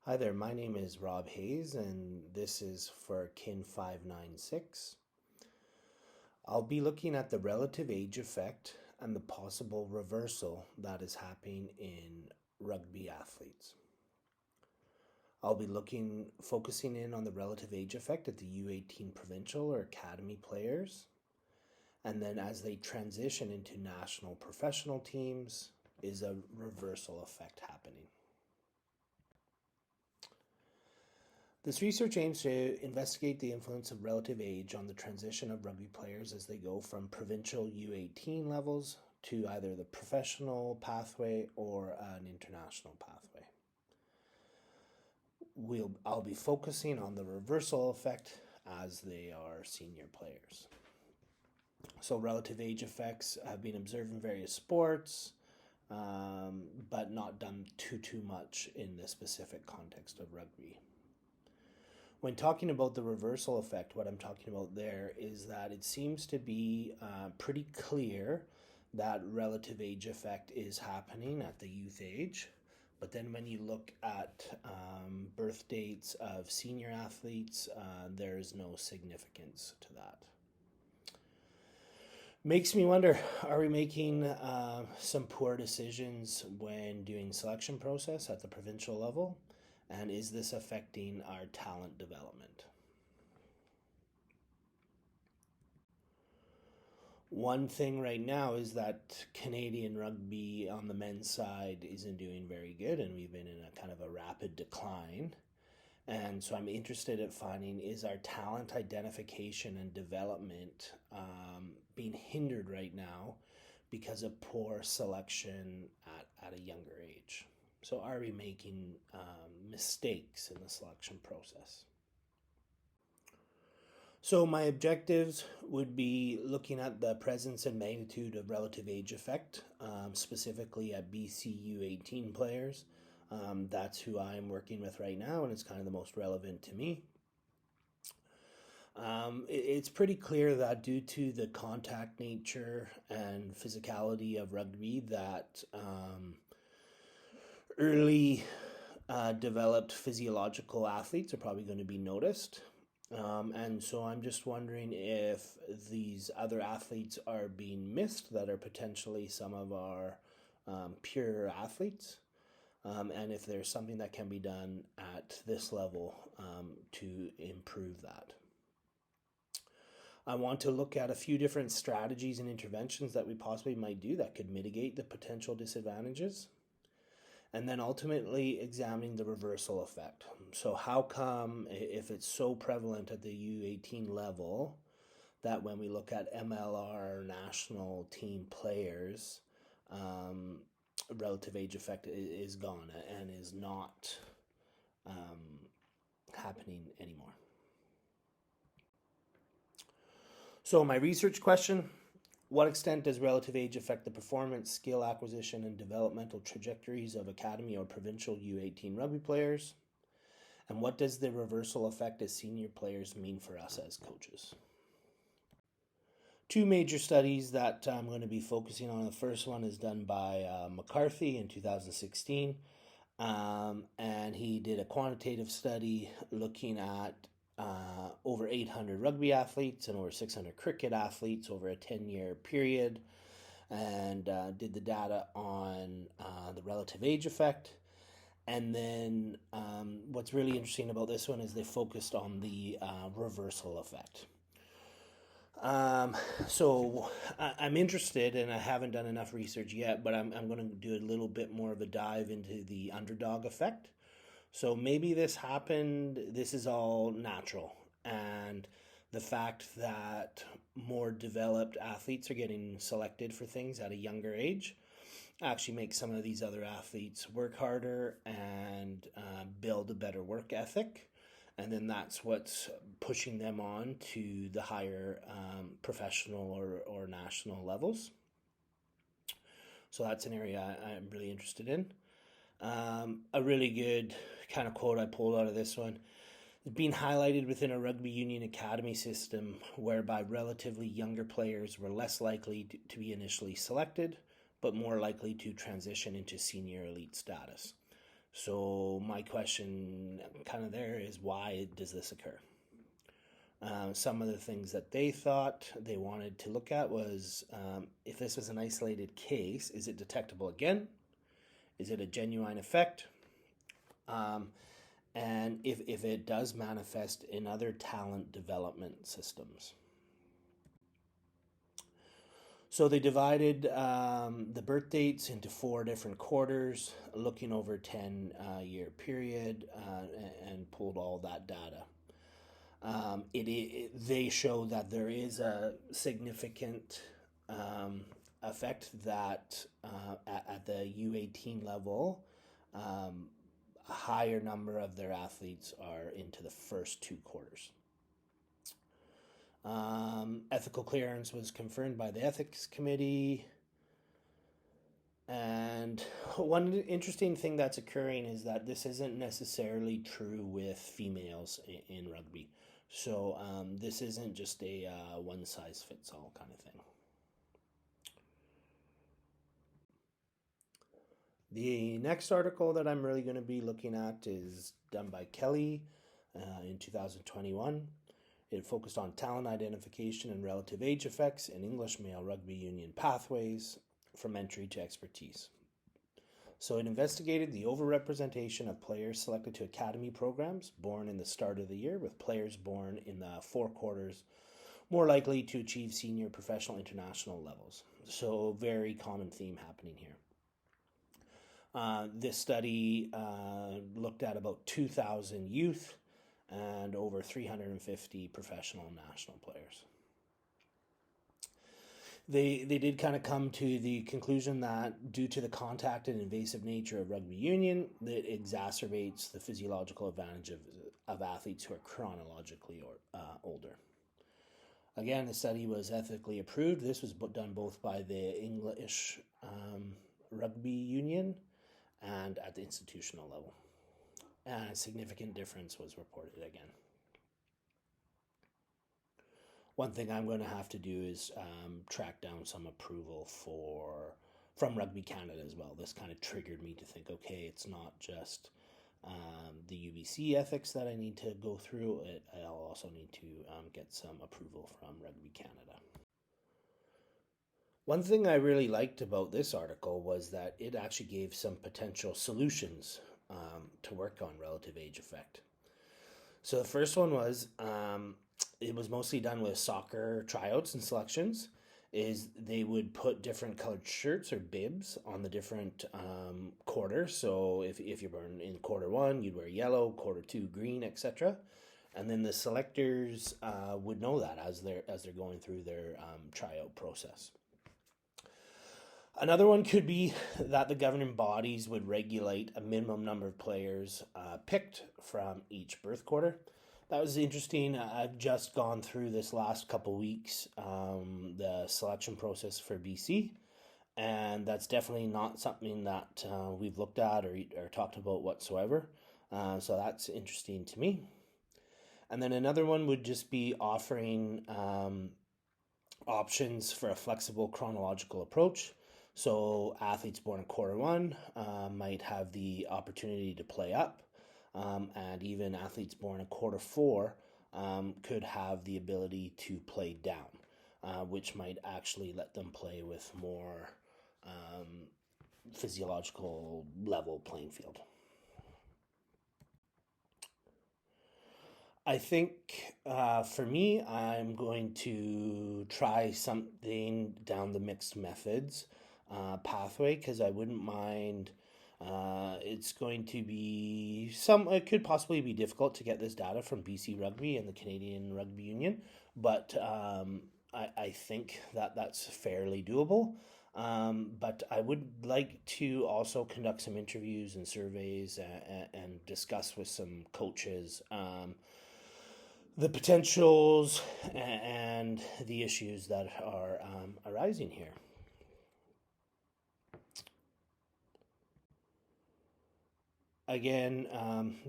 Hi there, my name is Rob Hayes, and this is for KIN 596. I'll be looking at the relative age effect and the possible reversal that is happening in rugby athletes. I'll be focusing in on the relative age effect at the U18 provincial or academy players, and then as they transition into national professional teams, is a reversal effect happening. This research aims to investigate the influence of relative age on the transition of rugby players as they go from provincial U18 levels to either the professional pathway or an international pathway. I'll be focusing on the reversal effect as they are senior players. So relative age effects have been observed in various sports, but not done too much in the specific context of rugby. When talking about the reversal effect, what I'm talking about there is that it seems to be pretty clear that relative age effect is happening at the youth age. But then when you look at birth dates of senior athletes, there is no significance to that. Makes me wonder, are we making some poor decisions when doing selection process at the provincial level? And is this affecting our talent development? One thing right now is that Canadian rugby on the men's side isn't doing very good, and we've been in a kind of a rapid decline. And so I'm interested in finding, is our talent identification and development being hindered right now because of poor selection at a younger age? So are we making mistakes in the selection process? So my objectives would be looking at the presence and magnitude of relative age effect, specifically at BCU 18 players. That's who I'm working with right now, and it's kind of the most relevant to me. It's pretty clear that due to the contact nature and physicality of rugby that early developed physiological athletes are probably going to be noticed. And so I'm just wondering if these other athletes are being missed that are potentially some of our pure athletes, and if there's something that can be done at this level to improve that. I want to look at a few different strategies and interventions that we possibly might do that could mitigate the potential disadvantages. And then ultimately examining the reversal effect. So how come, if it's so prevalent at the U18 level, that when we look at MLR national team players, relative age effect is gone and is not happening anymore? So my research question: what extent does relative age affect the performance, skill acquisition, and developmental trajectories of academy or provincial U18 rugby players? And what does the reversal effect as senior players mean for us as coaches? Two major studies that I'm going to be focusing on. The first one is done by McCarthy in 2016. And he did a quantitative study looking at over 800 rugby athletes and over 600 cricket athletes over a 10-year period, and did the data on the relative age effect. And then what's really interesting about this one is they focused on the reversal effect. So I'm interested, and I haven't done enough research yet, but I'm going to do a little bit more of a dive into the underdog effect. So maybe this happened, this is all natural, and the fact that more developed athletes are getting selected for things at a younger age actually makes some of these other athletes work harder and build a better work ethic. And then that's what's pushing them on to the higher professional or national levels. So that's an area I'm really interested in. A really good kind of quote I pulled out of this one: being highlighted within a rugby union academy system whereby relatively younger players were less likely to be initially selected, but more likely to transition into senior elite status. So my question kind of there is, why does this occur? Some of the things that they thought they wanted to look at was, if this was an isolated case, is it detectable again? Is it a genuine effect? Um, and if it does manifest in other talent development systems. So they divided the birth dates into 4 different quarters, looking over a 10-year period, and pulled all that data. They show that there is a significant effect that at the U18 level, a higher number of their athletes are into the first 2 quarters. Ethical clearance was confirmed by the ethics committee. And one interesting thing that's occurring is that this isn't necessarily true with females in rugby. So this isn't just a one-size-fits-all kind of thing. The next article that I'm really going to be looking at is done by Kelly in 2021. It focused on talent identification and relative age effects in English male rugby union pathways from entry to expertise. So it investigated the overrepresentation of players selected to academy programs born in the start of the year, with players born in the 4 quarters more likely to achieve senior professional international levels. So very common theme happening here. This study looked at about 2,000 youth and over 350 professional and national players. They did kind of come to the conclusion that due to the contact and invasive nature of rugby union, that exacerbates the physiological advantage of athletes who are chronologically older. Again, the study was ethically approved. This was done both by the English Rugby Union and at the institutional level. And a significant difference was reported again. One thing I'm going to have to do is track down some approval from Rugby Canada as well. This kind of triggered me to think, okay, it's not just the UBC ethics that I need to go through. I'll also need to get some approval from Rugby Canada. One thing I really liked about this article was that it actually gave some potential solutions to work on relative age effect. So the first one was, it was mostly done with soccer tryouts and selections, is they would put different colored shirts or bibs on the different quarters. So if you're born in quarter 1, you'd wear yellow, quarter 2, green, etc. And then the selectors would know that as they're going through their tryout process. Another one could be that the governing bodies would regulate a minimum number of players picked from each birth quarter. That was interesting. I've just gone through this last couple weeks, the selection process for BC, and that's definitely not something that we've looked at or talked about whatsoever. So that's interesting to me. And then another one would just be offering options for a flexible chronological approach. So athletes born in quarter 1 might have the opportunity to play up, and even athletes born in quarter 4 could have the ability to play down, which might actually let them play with more physiological level playing field. I think for me, I'm going to try something down the mixed methods pathway, because I wouldn't mind. It's going to be it could possibly be difficult to get this data from BC Rugby and the Canadian Rugby Union, but I think that that's fairly doable. But I would like to also conduct some interviews and surveys and discuss with some coaches the potentials and the issues that are arising here. Again,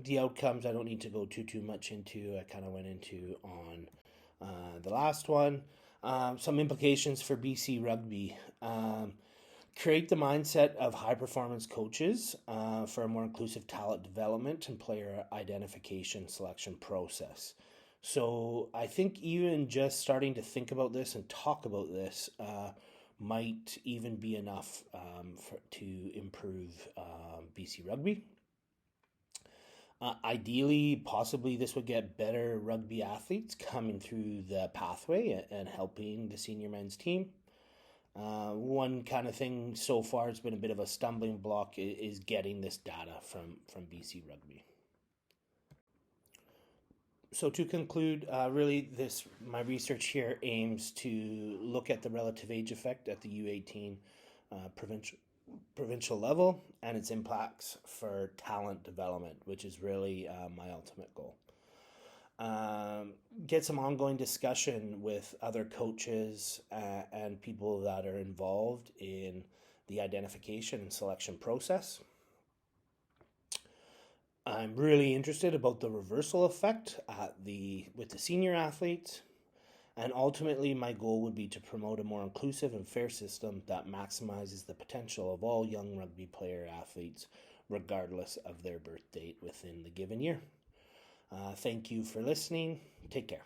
the outcomes I don't need to go too much into. I kind of went into on the last one. Some implications for BC Rugby. create the mindset of high performance coaches for a more inclusive talent development and player identification selection process. So I think even just starting to think about this and talk about this might even be enough to improve BC Rugby. Ideally, possibly this would get better rugby athletes coming through the pathway and helping the senior men's team. One kind of thing so far it's been a bit of a stumbling block is getting this data from BC Rugby. So to conclude, really my research here aims to look at the relative age effect at the U18 provincial level and its impacts for talent development, which is really my ultimate goal. Get some ongoing discussion with other coaches and people that are involved in the identification and selection process. I'm really interested about the reversal effect with the senior athletes, and ultimately my goal would be to promote a more inclusive and fair system that maximizes the potential of all young rugby player athletes regardless of their birth date within the given year. Thank you for listening. Take care.